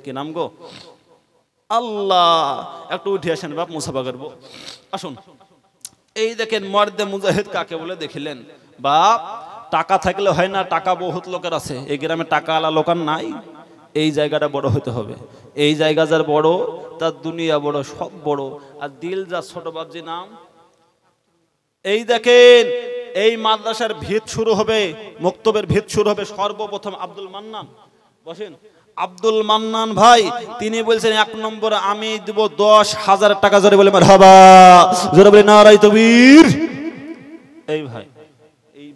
কি নাম গো? আল্লাহ, একটু উঠে আসেন বাপ, মুসাফা করবো, আসুন। এই দেখেন মর্দে মুজাহিদ কাকে বলে দেখিলেন বাপ? টাকা থাকলে হয় না, টাকা বহুত লোকের আছে, এই গ্রামে টাকা আলা লোকার নাই। এই জায়গাটা বড় হতে হবে, এই জায়গা যার বড় তার দুনিয়া বড়, সব বড়, আর দিল যার ছোট। বাবজি নাম, এই দেখেন এই মাদ্রাসার ভিত শুরু হবে, মক্তবের ভিত শুরু হবে সর্বপ্রথম আব্দুল মান্নান। বসেন, আব্দুল মান্নান ভাই তিনি বলছেন 1 নম্বরে আমি দেব 10,000 টাকা। জোরে বলে মারহাবা, জোরে বলে নারায়ে তাকবীর। এই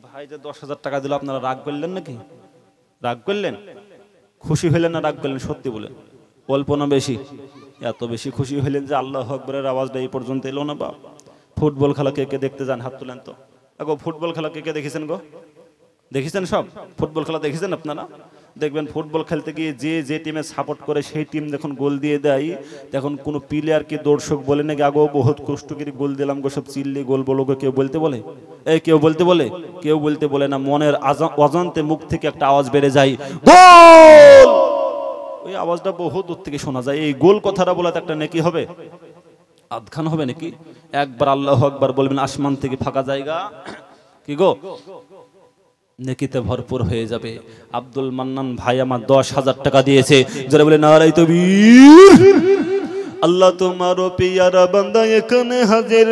ভাই যে 10,000 টাকা দিল, আপনারা রাগ করলেন নাকি? রাগ করলেন? খুশি হইলেন না রাগ করলেন? সত্যি বলেন, অল্প না বেশি? এত বেশি খুশি হইলেন যে আল্লাহু আকবারের আওয়াজটা এই পর্যন্ত এলো না বাপ। ফুটবল খেলা কে কে দেখতে যান? হাত তুলেন তো। গো ফুটবল খেলা কে কে দেখেছেন গো? দেখেছেন? সব ফুটবল খেলা দেখেছেন আপনারা? দেখবেন ফুটবল খেলতে গিয়ে যে যে টিমে সাপোর্ট করে সেই টিম যখন গোল দিয়ে দেয়, তখন কোনো প্লেয়ারকে দর্শক বলে নাকি আগো বহুত কষ্ট করে গোল দিলাম গো, সব চিল্লি গোল বলো গো। কেউ বলতে বলে? কেউ বলতে বলে? কেউ বলতে বলে না, মনের অজান্তে মুখ থেকে একটা আওয়াজ বেড়ে যায়, গোল। ওই আওয়াজটা বহু দূর থেকে শোনা যায়। এই গোল কথাটা বলাতে একটা নেকি হবে? আধখান হবে নাকি? একবার আল্লাহু আকবার বলবেন, আসমান থেকে ফাঁকা জায়গা কি গো নেকিতে ভরপুর হয়ে যাবে। আব্দুল মান্নান ভাই আমার 10,000 টাকা দিয়েছে। যারা বলে নারায়ে তাকবীর। আল্লাহ তোমার পিয়ারা বান্দা এখানে হাজির,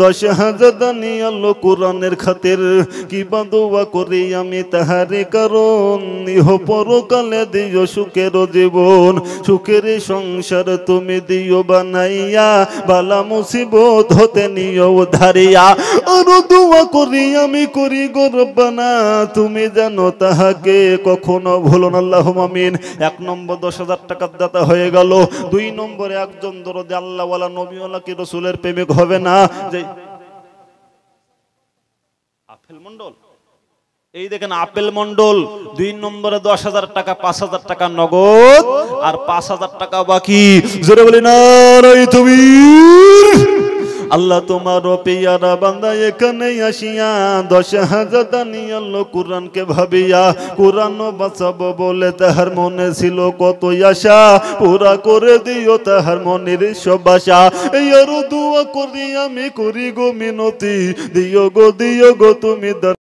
10,000 দানি আল্লাহ কোরআনের খাতির, কি দোয়া করি আমি তাহারে কারণ, ইহ পরকালে দিও সুখের জীবন, সুখের সংসার তুমি দিও বানাইয়া, বালা মুসিবত হতে নিও ধারিয়া, আর দোয়া করি আমি করি গো রব্বানা, তুমি জানো তাহাকে কখনো ভুলো না, আল্লাহুম্মা আমিন। 1 নম্বর 10,000 টাকার দাতা হয়ে গেল। 2 নম্বরে একজন দরদে আল্লাহওয়ালা নবীওয়ালা কি রাসূলের প্রেমিক হবে না? যে আপেল মন্ডল, এই দেখেন আপেল মন্ডল 2 নম্বরে 10,000 টাকা, 5,000 টাকা নগদ আর 5,000 টাকা বাকি। জোরে বলি নারায়ে তাকবীর। আল্লাহ তোমার পিয়ারা বান্দা এখানে আসিয়া 10,000 দানি আল্লাহ কোরআনকে ভাবিয়া, কোরআন বাঁচাবো বলে তাহার মনে ছিল কত আশা, পুরা করে দিও তাহার মনের সব আশা। এই আর দোয়া করি আমি করি গো মিনতি, দিও গো তুমি।